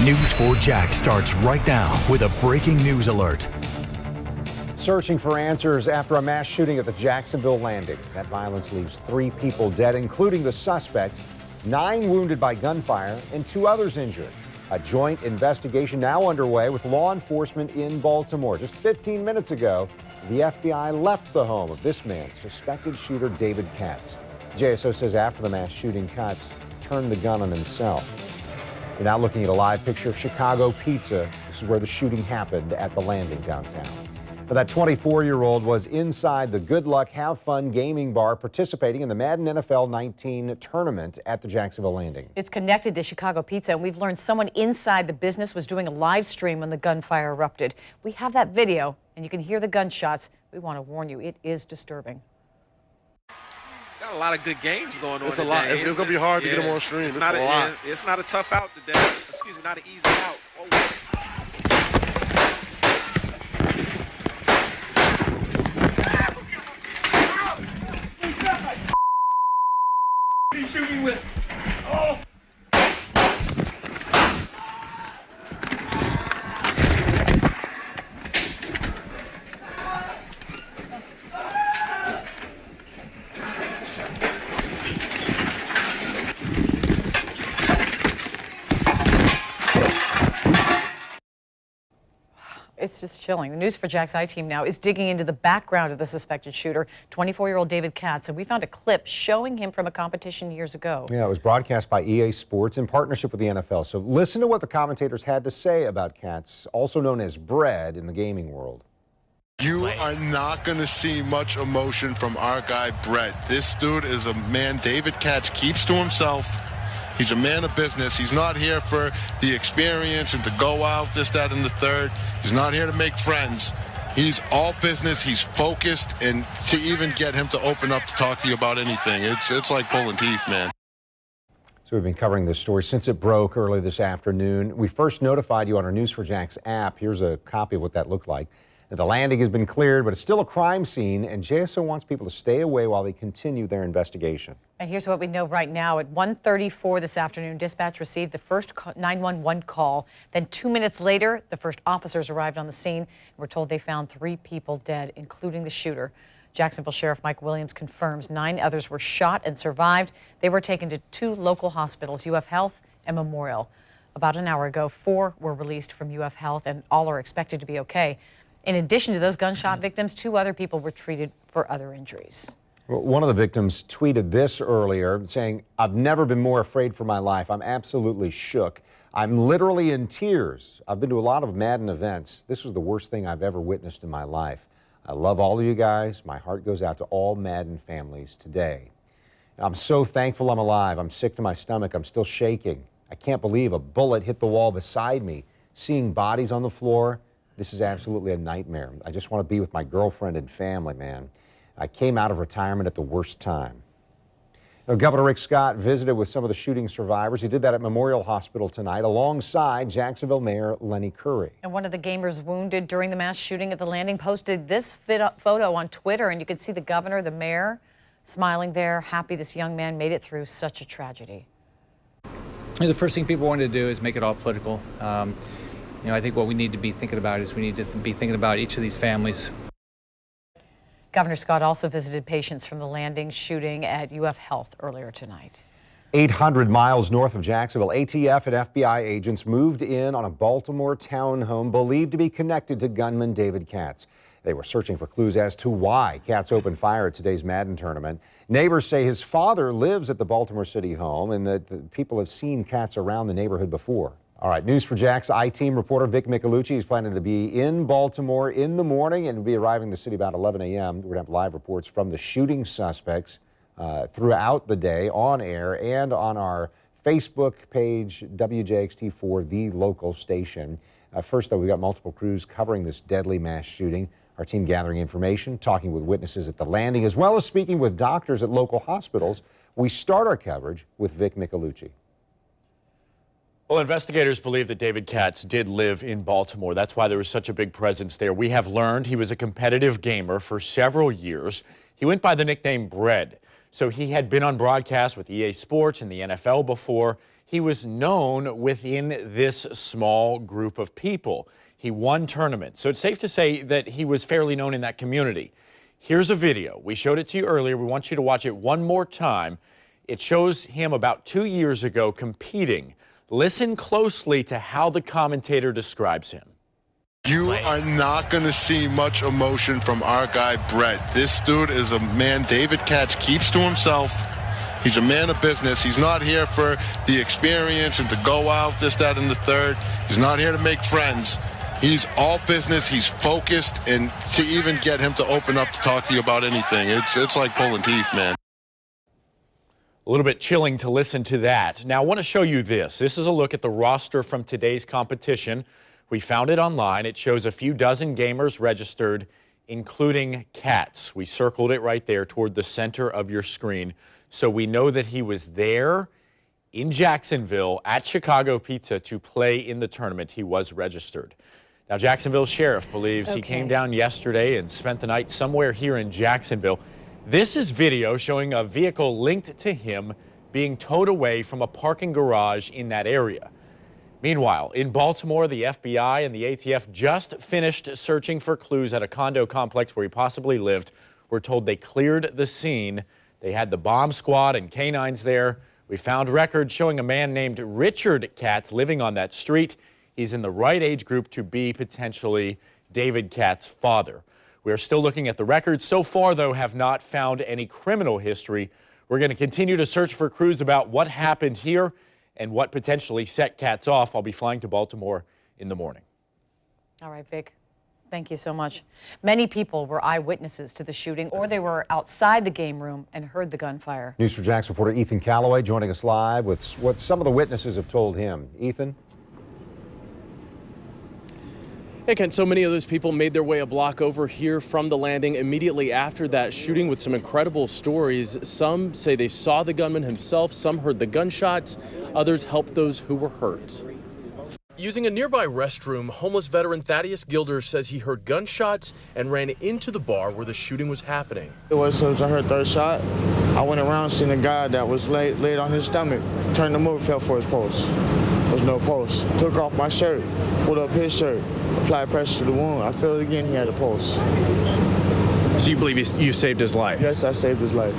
News 4 Jax starts right now with a breaking news alert. Searching for answers after a mass shooting at the Jacksonville Landing. That violence leaves 3 people dead, including the suspect, 9 wounded by gunfire, and 2 others injured. A joint investigation now underway with law enforcement in Baltimore. Just 15 minutes ago, the FBI left the home of this man, suspected shooter David Katz. JSO says after the mass shooting, Katz turned the gun on himself. We're now looking at a live picture of Chicago Pizza. This is where the shooting happened at the Landing downtown. Now, that 24-year-old was inside the Good Luck Have Fun gaming bar participating in the Madden NFL 19 tournament at the Jacksonville Landing. It's connected to Chicago Pizza, and we've learned someone inside the business was doing a live stream when the gunfire erupted. We have that video, and you can hear the gunshots. We want to warn you, it is disturbing. Got a lot of good games going on. It's a lot. It's going to be hard to get them on stream. It's not a lot. It's not a tough out today. Excuse me, not an easy out. Oh. What are you shooting with? Oh! It's just chilling. The News 4 Jax I-Team now is digging into the background of the suspected shooter, 24-year-old David Katz, and we found a clip showing him from a competition years ago. Yeah, it was broadcast by EA Sports in partnership with the NFL. So listen to what the commentators had to say about Katz, also known as Bread in the gaming world. You are not going to see much emotion from our guy, Brett. This dude is a man David Katz keeps to himself. He's a man of business. He's not here for the experience and to go out, this, that, and the third. He's not here to make friends. He's all business. He's focused, and to even get him to open up to talk to you about anything, it's like pulling teeth, man. So we've been covering this story since it broke early this afternoon. We first notified you on our News 4 Jax app. Here's a copy of what that looked like. The landing has been cleared, but it's still a crime scene, and JSO wants people to stay away while they continue their investigation. And here's what we know right now. At 1:34 this afternoon, dispatch received the first 911 call. Then 2 minutes later, the first officers arrived on the scene and were told they found 3 people dead, including the shooter. Jacksonville Sheriff Mike Williams confirms 9 others were shot and survived. They were taken to 2 local hospitals, UF Health and Memorial. About an hour ago, 4 were released from UF Health, and all are expected to be okay. In addition to those gunshot victims, 2 other people were treated for other injuries. Well, one of the victims tweeted this earlier, saying, "I've never been more afraid for my life. I'm absolutely shook. I'm literally in tears. I've been to a lot of Madden events. This was the worst thing I've ever witnessed in my life. I love all of you guys. My heart goes out to all Madden families today. I'm so thankful I'm alive. I'm sick to my stomach. I'm still shaking. I can't believe a bullet hit the wall beside me. Seeing bodies on the floor. This is absolutely a nightmare. I just want to be with my girlfriend and family, man. I came out of retirement at the worst time." Now, Governor Rick Scott visited with some of the shooting survivors. He did that at Memorial Hospital tonight alongside Jacksonville Mayor Lenny Curry. And one of the gamers wounded during the mass shooting at the Landing posted this photo on Twitter, and you could see the governor, the mayor, smiling there, happy this young man made it through such a tragedy. The first thing people wanted to do is make it all political. I think what we need to be thinking about is we need to be thinking about each of these families. Governor Scott also visited patients from the Landing shooting at UF Health earlier tonight. 800 miles north of Jacksonville, ATF and FBI agents moved in on a Baltimore townhome believed to be connected to gunman David Katz. They were searching for clues as to why Katz opened fire at today's Madden tournament. Neighbors say his father lives at the Baltimore City home and that the people have seen Katz around the neighborhood before. All right, News 4 Jax I-Team reporter Vic Michelucci is planning to be in Baltimore in the morning and will be arriving in the city about 11 a.m. We're going to have live reports from the shooting suspects throughout the day on air and on our Facebook page, WJXT4, the local station. First, though, we've got multiple crews covering this deadly mass shooting. Our team gathering information, talking with witnesses at the Landing, as well as speaking with doctors at local hospitals. We start our coverage with Vic Michelucci. Well, investigators believe that David Katz did live in Baltimore. That's why there was such a big presence there. We have learned he was a competitive gamer for several years. He went by the nickname Bread. So he had been on broadcast with EA Sports and the NFL before. He was known within this small group of people. He won tournaments, so it's safe to say that he was fairly known in that community. Here's a video. We showed it to you earlier. We want you to watch it one more time. It shows him about 2 years ago competing. Listen closely to how the commentator describes him. You are not going to see much emotion from our guy, Brett. This dude is a man David Katz keeps to himself. He's a man of business. He's not here for the experience and to go out, this, that, and the third. He's not here to make friends. He's all business. He's focused. And to even get him to open up to talk to you about anything, it's like pulling teeth, man. A little bit chilling to listen to that. Now, I want to show you this. This is a look at the roster from today's competition. We found it online. It shows a few dozen gamers registered, including Katz. We circled it right there toward the center of your screen. So we know that he was there in Jacksonville at Chicago Pizza to play in the tournament. He was registered. Now, Jacksonville Sheriff believes he came down yesterday and spent the night somewhere here in Jacksonville. This is video showing a vehicle linked to him being towed away from a parking garage in that area. Meanwhile, in Baltimore, the FBI and the ATF just finished searching for clues at a condo complex where he possibly lived. We're told they cleared the scene. They had the bomb squad and canines there. We found records showing a man named Richard Katz living on that street. He's in the right age group to be potentially David Katz's father. We are still looking at the records. So far, though, have not found any criminal history. We're going to continue to search for clues about what happened here and what potentially set Katz off. I'll be flying to Baltimore in the morning. All right, Vic. Thank you so much. Many people were eyewitnesses to the shooting, or they were outside the game room and heard the gunfire. News4Jax reporter Ethan Calloway joining us live with what some of the witnesses have told him. Ethan? Hey, Ken, so many of those people made their way a block over here from the landing immediately after that shooting with some incredible stories. Some say they saw the gunman himself, some heard the gunshots, others helped those who were hurt. Using a nearby restroom, homeless veteran Thaddeus Gilder says he heard gunshots and ran into the bar where the shooting was happening. It was as soon as I heard third shot, I went around, seen a guy that was laid on his stomach, turned him over, fell for his pulse. There was no pulse. Took off my shirt, pulled up his shirt, applied pressure to the wound. I felt it again, he had a pulse. So you believe you saved his life? Yes, I saved his life.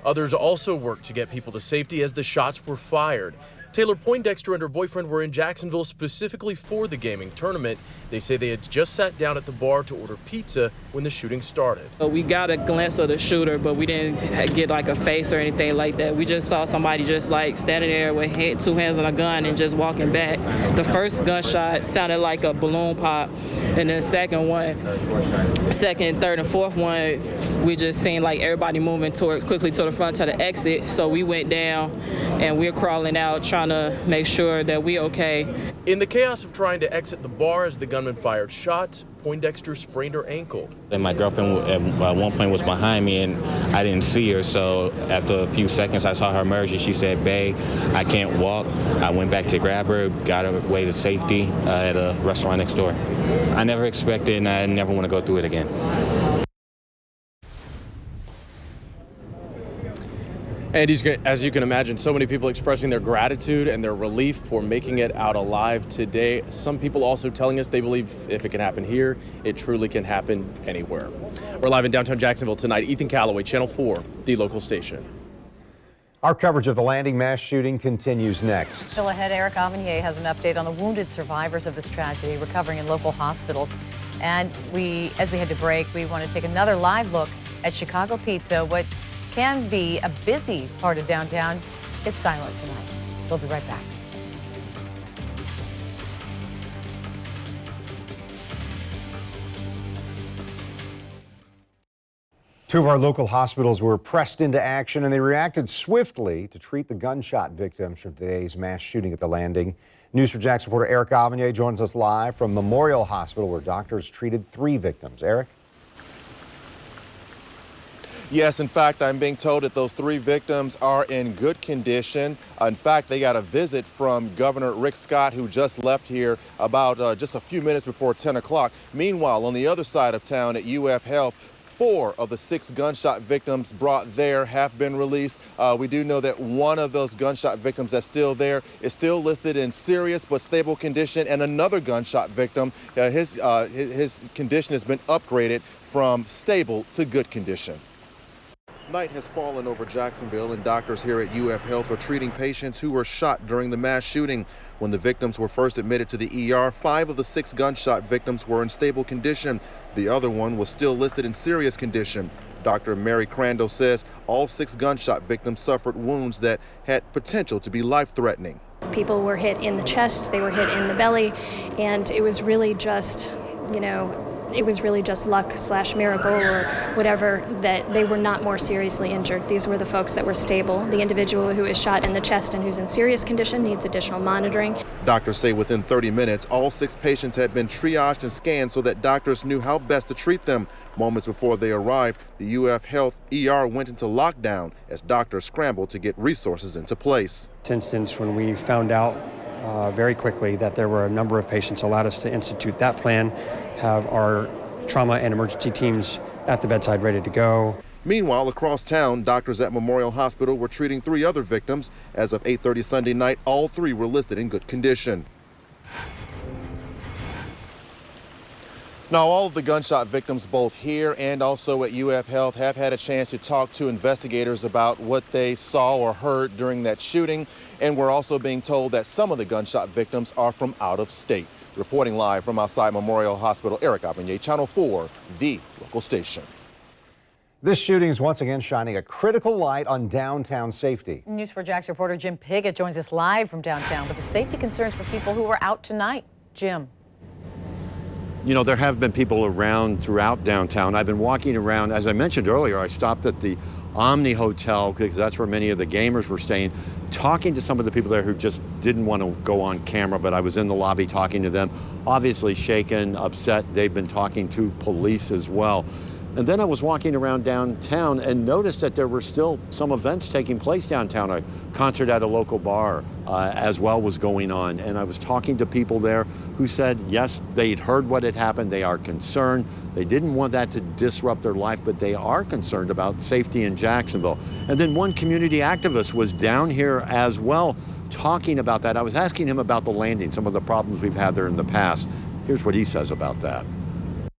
Others also worked to get people to safety as the shots were fired. Taylor Poindexter and her boyfriend were in Jacksonville specifically for the gaming tournament. They say they had just sat down at the bar to order pizza when the shooting started. We got a glimpse of the shooter, but we didn't get like a face or anything like that. We just saw somebody just like standing there with two hands on a gun and just walking back. The first gunshot sounded like a balloon pop, and then second, third, and fourth one, we just seen like everybody moving quickly to the front to the exit. So we went down and we're crawling out trying to make sure that we okay. In the chaos of trying to exit the bar as the gunman fired shots, Poindexter sprained her ankle. And my girlfriend at one point was behind me and I didn't see her, so after a few seconds I saw her emerge and she said, "Babe, I can't walk." I went back to grab her, got her way to safety at a restaurant next door. I never expected and I never want to go through it again. And as you can imagine, so many people expressing their gratitude and their relief for making it out alive today. Some people also telling us they believe if it can happen here, it truly can happen anywhere. We're live in downtown Jacksonville tonight. Ethan Calloway, Channel 4, the local station. Our coverage of the Landing mass shooting continues next. Still ahead, Eric Avanier has an update on the wounded survivors of this tragedy recovering in local hospitals. And as we head to break, we want to take another live look at Chicago Pizza. What can be a busy part of downtown is silent tonight. We'll be right back. Two of our local hospitals were pressed into action, and they reacted swiftly to treat the gunshot victims from today's mass shooting at the Landing. News4Jax reporter Eric Avanier joins us live from Memorial Hospital, where doctors treated 3 victims. Eric? Yes, in fact, I'm being told that those 3 victims are in good condition. In fact, they got a visit from Governor Rick Scott, who just left here about just a few minutes before 10 o'clock. Meanwhile, on the other side of town at UF Health, 4 of the 6 gunshot victims brought there have been released. We do know that one of those gunshot victims that's still there is still listed in serious but stable condition, and another gunshot victim, his condition has been upgraded from stable to good condition. Night has fallen over Jacksonville, and doctors here at UF Health are treating patients who were shot during the mass shooting. When the victims were first admitted to the ER, 5 of the 6 gunshot victims were in stable condition. The other one was still listed in serious condition. Dr. Mary Crandall says all 6 gunshot victims suffered wounds that had potential to be life-threatening. People were hit in the chest, they were hit in the belly, and it was really just, it was really just luck/miracle or whatever that they were not more seriously injured. These were the folks that were stable. The individual who is shot in the chest and who's in serious condition needs additional monitoring. Doctors say within 30 minutes, all 6 patients had been triaged and scanned so that doctors knew how best to treat them. Moments before they arrived, the UF Health ER went into lockdown as doctors scrambled to get resources into place. This instance, when we found out very quickly that there were a number of patients, allowed us to institute that plan, have our trauma and emergency teams at the bedside ready to go. Meanwhile, across town, doctors at Memorial Hospital were treating 3 other victims. As of 8:30 Sunday night, all 3 were listed in good condition. Now, all of the gunshot victims, both here and also at UF Health, have had a chance to talk to investigators about what they saw or heard during that shooting. And we're also being told that some of the gunshot victims are from out of state. Reporting live from outside Memorial Hospital, Eric Avignon, Channel 4, the local station. This shooting is once again shining a critical light on downtown safety. News4Jax reporter Jim Piggott joins us live from downtown with the safety concerns for people who were out tonight. Jim. You know, there have been people around throughout downtown. I've been walking around. As I mentioned earlier, I stopped at the Omni Hotel because that's where many of the gamers were staying, talking to some of the people there who just didn't want to go on camera, but I was in the lobby talking to them, obviously shaken, upset. They've been talking to police as well. And then I was walking around downtown and noticed that there were still some events taking place downtown. A concert at a local bar as well was going on. And I was talking to people there who said, yes, they'd heard what had happened. They are concerned. They didn't want that to disrupt their life, but they are concerned about safety in Jacksonville. And then one community activist was down here as well talking about that. I was asking him about the landing, some of the problems we've had there in the past. Here's what he says about that.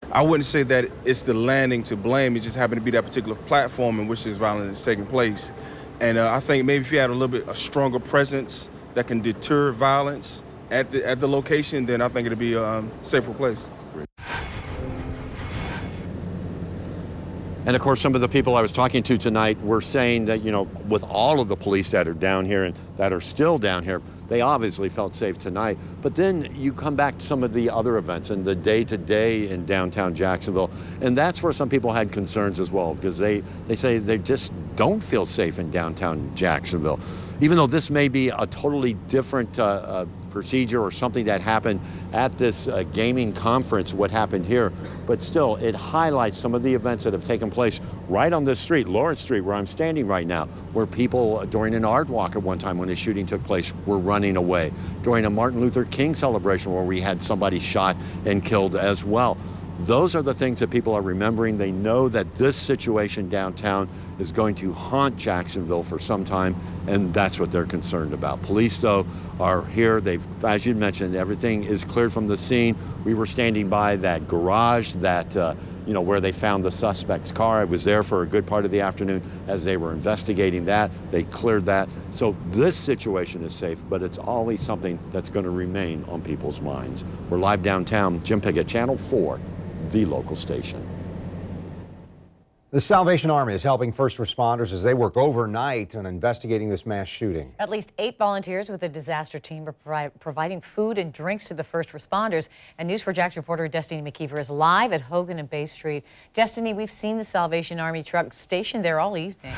I wouldn't say that it's the landing to blame. It just happened to be that particular platform in which this violence is taking place. And I think maybe if you had a stronger presence that can deter violence at the location, then I think it'd be a safer place. And of course, some of the people I was talking to tonight were saying that, you know, with all of the police that are down here and that are still down here, they obviously felt safe tonight. But then you come back to some of the other events and the day-to-day in downtown Jacksonville, and that's where some people had concerns as well, because they say they just don't feel safe in downtown Jacksonville. Even though this may be a totally different procedure or something that happened at this gaming conference, what happened here, but still it highlights some of the events that have taken place right on this street, Lawrence Street, where I'm standing right now, where people during an art walk at one time when the shooting took place were running away. During a Martin Luther King celebration where we had somebody shot and killed as well. Those are the things that people are remembering. They know that this situation downtown is going to haunt Jacksonville for some time, and that's what they're concerned about. Police, though, are here. They've, as you mentioned, everything is cleared from the scene. We were standing by that garage that, you know, where they found the suspect's car. I was there for a good part of the afternoon as they were investigating that. They cleared that. So this situation is safe, but it's always something that's going to remain on people's minds. We're live downtown. Jim Piggott, Channel 4. The local station. The Salvation Army is helping first responders as they work overnight on investigating this mass shooting. At least 8 volunteers with the disaster team are providing food and drinks to the first responders. And News4Jax reporter Destiny McKeever is live at Hogan and Bay Street. Destiny, we've seen the Salvation Army truck stationed there all evening.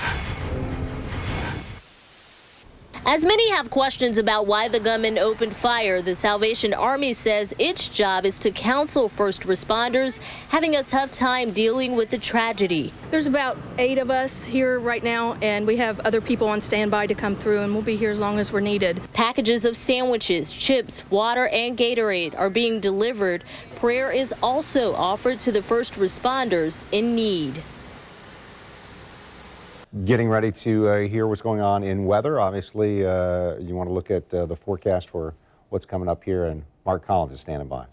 As many have questions about why the gunman opened fire, the Salvation Army says its job is to counsel first responders having a tough time dealing with the tragedy. There's about 8 of us here right now, and we have other people on standby to come through, and we'll be here as long as we're needed. Packages of sandwiches, chips, water, and Gatorade are being delivered. Prayer is also offered to the first responders in need. Getting ready to hear what's going on in weather. Obviously, you want to look at the forecast for what's coming up here, and Mark Collins is standing by.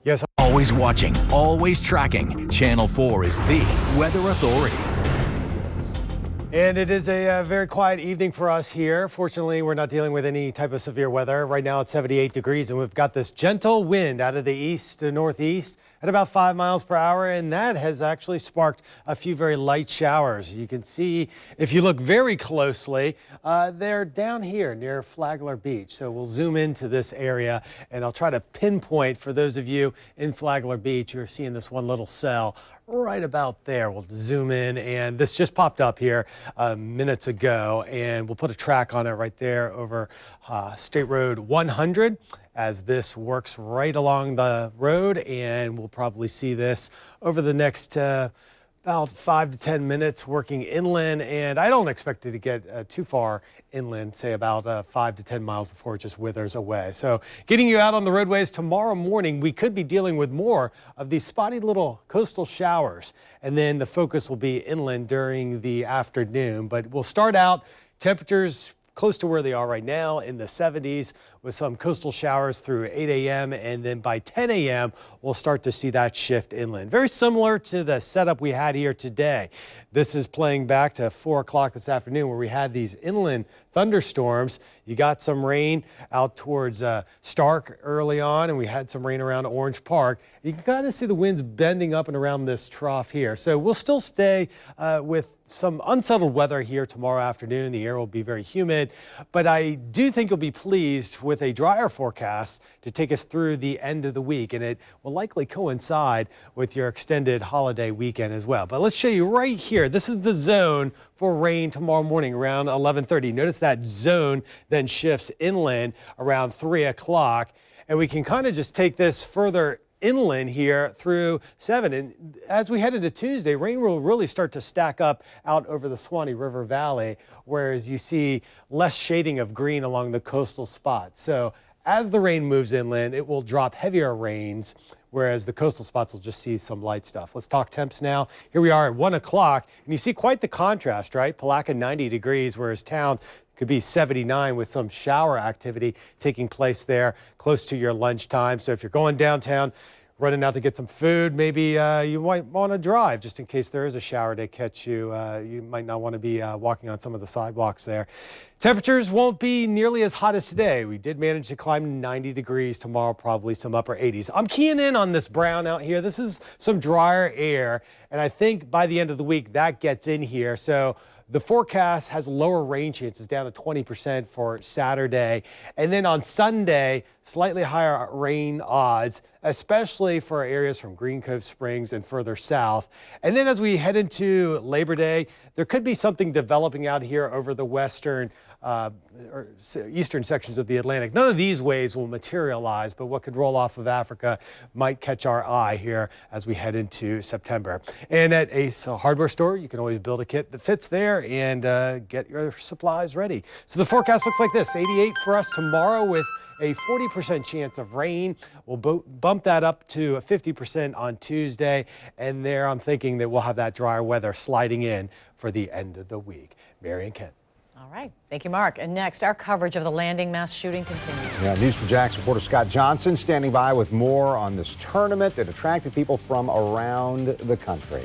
Yes. Always watching, always tracking. Channel 4 is the Weather Authority. And it is a very quiet evening for us here. Fortunately, we're not dealing with any type of severe weather. Right now it's 78 degrees, and we've got this gentle wind out of the east to northeast at about 5 miles per hour, and that has actually sparked a few very light showers. You can see, if you look very closely, they're down here near Flagler Beach. So we'll zoom into this area, and I'll try to pinpoint for those of you in Flagler Beach. You're seeing this one little cell right about there. We'll zoom in, and this just popped up here minutes ago, and we'll put a track on it right there over State Road 100 as this works right along the road, and we'll probably see this over the next about 5 to 10 minutes working inland, and I don't expect it to get too far inland, say about 5 to 10 miles before it just withers away. So getting you out on the roadways tomorrow morning, we could be dealing with more of these spotty little coastal showers, and then the focus will be inland during the afternoon. But we'll start out temperatures close to where they are right now in the 70s with some coastal showers through 8 a.m. and then by 10 a.m. we'll start to see that shift inland. Very similar to the setup we had here today. This is playing back to 4 o'clock this afternoon where we had these inland thunderstorms. You got some rain out towards Stark early on, and we had some rain around Orange Park. You can kind of see the winds bending up and around this trough here. So we'll still stay with some unsettled weather here tomorrow afternoon. The air will be very humid, but I do think you'll be pleased with a drier forecast to take us through the end of the week, and it will likely coincide with your extended holiday weekend as well. But let's show you right here. This is the zone for rain tomorrow morning around 11:30. Notice that zone then shifts inland around 3 o'clock, and we can kind of just take this further inland here through 7. And as we head into Tuesday, rain will really start to stack up out over the Swanee River Valley, whereas you see less shading of green along the coastal spots. So as the rain moves inland, it will drop heavier rains, whereas the coastal spots will just see some light stuff. Let's talk temps now. Here we are at 1 o'clock, and you see quite the contrast, right? Palaca 90 degrees, whereas town could be 79 with some shower activity taking place there close to your lunchtime. So if you're going downtown, running out to get some food, maybe you might want to drive just in case there is a shower to catch you. You might not want to be walking on some of the sidewalks there. Temperatures won't be nearly as hot as today. We did manage to climb 90 degrees tomorrow, probably some upper 80s. I'm keying in on this brown out here. This is some drier air, and I think by the end of the week that gets in here. So the forecast has lower rain chances, down to 20% for Saturday. And then on Sunday, slightly higher rain odds, especially for areas from Green Cove Springs and further south. And then as we head into Labor Day, there could be something developing out here over the western or eastern sections of the Atlantic. None of these waves will materialize, but what could roll off of Africa might catch our eye here as we head into September. And at Ace Hardware Store, you can always build a kit that fits there and get your supplies ready. So the forecast looks like this: 88 for us tomorrow with a 40% chance of rain. We'll bump that up to 50% on Tuesday. And there I'm thinking that we'll have that drier weather sliding in for the end of the week. Mary and Kent. All right. Thank you, Mark. And next, our coverage of the Landing mass shooting continues. Yeah, News for Jax reporter Scott Johnson standing by with more on this tournament that attracted people from around the country.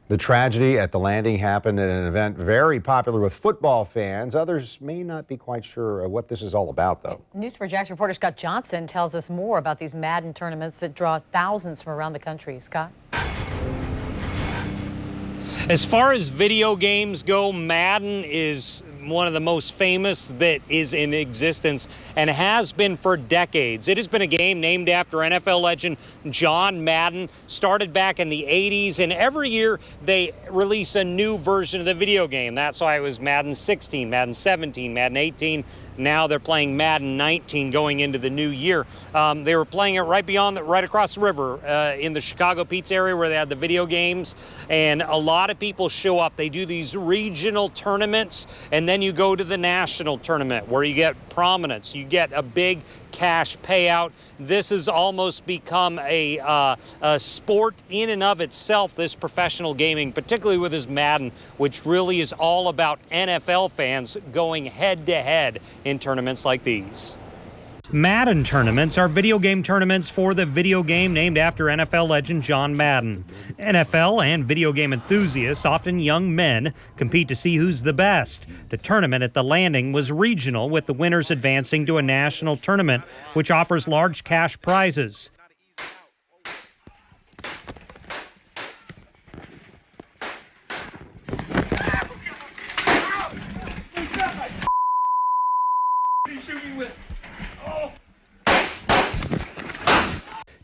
The tragedy at the Landing happened at an event very popular with football fans. Others may not be quite sure what this is all about, though. News for Jax reporter Scott Johnson tells us more about these Madden tournaments that draw thousands from around the country. Scott? As far as video games go, Madden is one of the most famous that is in existence and has been for decades. It has been a game named after NFL legend John Madden, started back in the 80s, and every year they release a new version of the video game. That's why it was Madden 16, Madden 17, Madden 18. Now they're playing Madden 19 going into the new year. They were playing it right across the river in the Chicago Pizza area where they had the video games, and a lot of people show up. They do these regional tournaments, and then you go to the national tournament where you get prominence. You get a big cash payout. This has almost become a sport in and of itself, this professional gaming, particularly with this Madden, which really is all about NFL fans going head-to-head in tournaments like these. Madden tournaments are video game tournaments for the video game named after NFL legend John Madden. NFL and video game enthusiasts, often young men, compete to see who's the best. The tournament at the Landing was regional, with the winners advancing to a national tournament, which offers large cash prizes.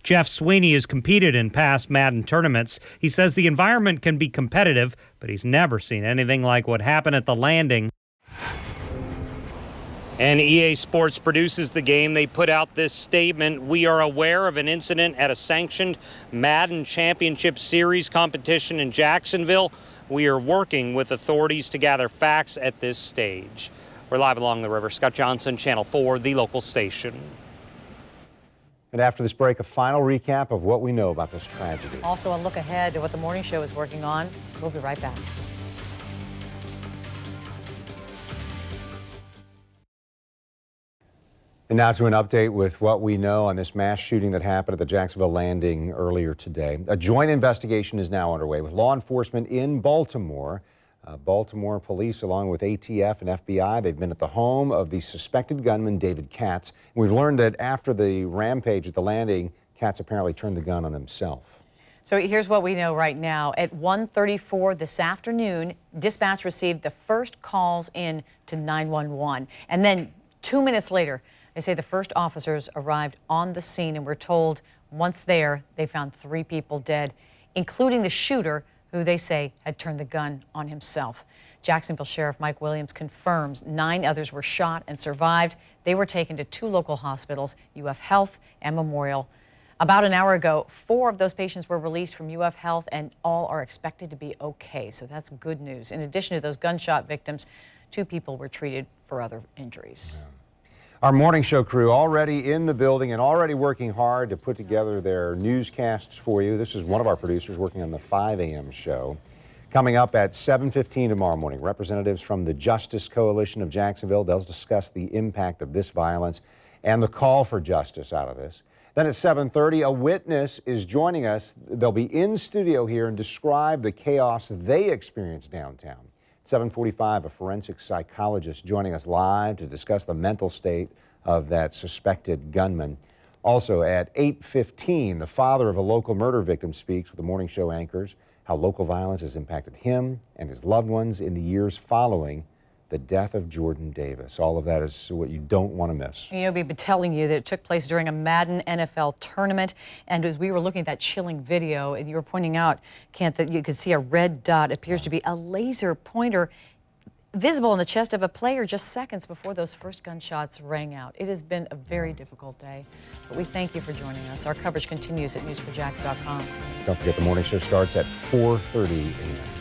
Jeff Sweeney has competed in past Madden tournaments. He says the environment can be competitive, but he's never seen anything like what happened at the Landing. And EA Sports produces the game. They put out this statement: "We are aware of an incident at a sanctioned Madden Championship Series competition in Jacksonville. We are working with authorities to gather facts at this stage." We're live along the river. Scott Johnson, Channel 4, the local station. And after this break, a final recap of what we know about this tragedy. Also, a look ahead to what the morning show is working on. We'll be right back. And now to an update with what we know on this mass shooting that happened at the Jacksonville Landing earlier today. A joint investigation is now underway with law enforcement in Baltimore. Baltimore police, along with ATF and FBI, they've been at the home of the suspected gunman, David Katz. And we've learned that after the rampage at the Landing, Katz apparently turned the gun on himself. So here's what we know right now. At 1:34 this afternoon, dispatch received the first calls in to 911. And then 2 minutes later, they say the first officers arrived on the scene, and we're told once there, they found 3 people dead, including the shooter, who they say had turned the gun on himself. Jacksonville Sheriff Mike Williams confirms 9 others were shot and survived. They were taken to 2 local hospitals, UF Health and Memorial. About an hour ago, 4 of those patients were released from UF Health, and all are expected to be okay. So that's good news. In addition to those gunshot victims, 2 people were treated for other injuries. Our morning show crew already in the building and already working hard to put together their newscasts for you. This is one of our producers working on the 5 a.m. show. Coming up at 7:15 tomorrow morning, representatives from the Justice Coalition of Jacksonville, they'll discuss the impact of this violence and the call for justice out of this. Then at 7:30, a witness is joining us. They'll be in studio here and describe the chaos they experienced downtown. 7:45, a forensic psychologist joining us live to discuss the mental state of that suspected gunman. Also at 8:15, the father of a local murder victim speaks with the morning show anchors, how local violence has impacted him and his loved ones in the years following the death of Jordan Davis. All of that is what you don't want to miss. You know, we've been telling you that it took place during a Madden NFL tournament, and as we were looking at that chilling video, and you were pointing out, Kent, that you could see a red dot, appears to be a laser pointer, visible on the chest of a player just seconds before those first gunshots rang out. It has been a very difficult day, but we thank you for joining us. Our coverage continues at news4jax.com. Don't forget the morning show starts at 4:30 a.m.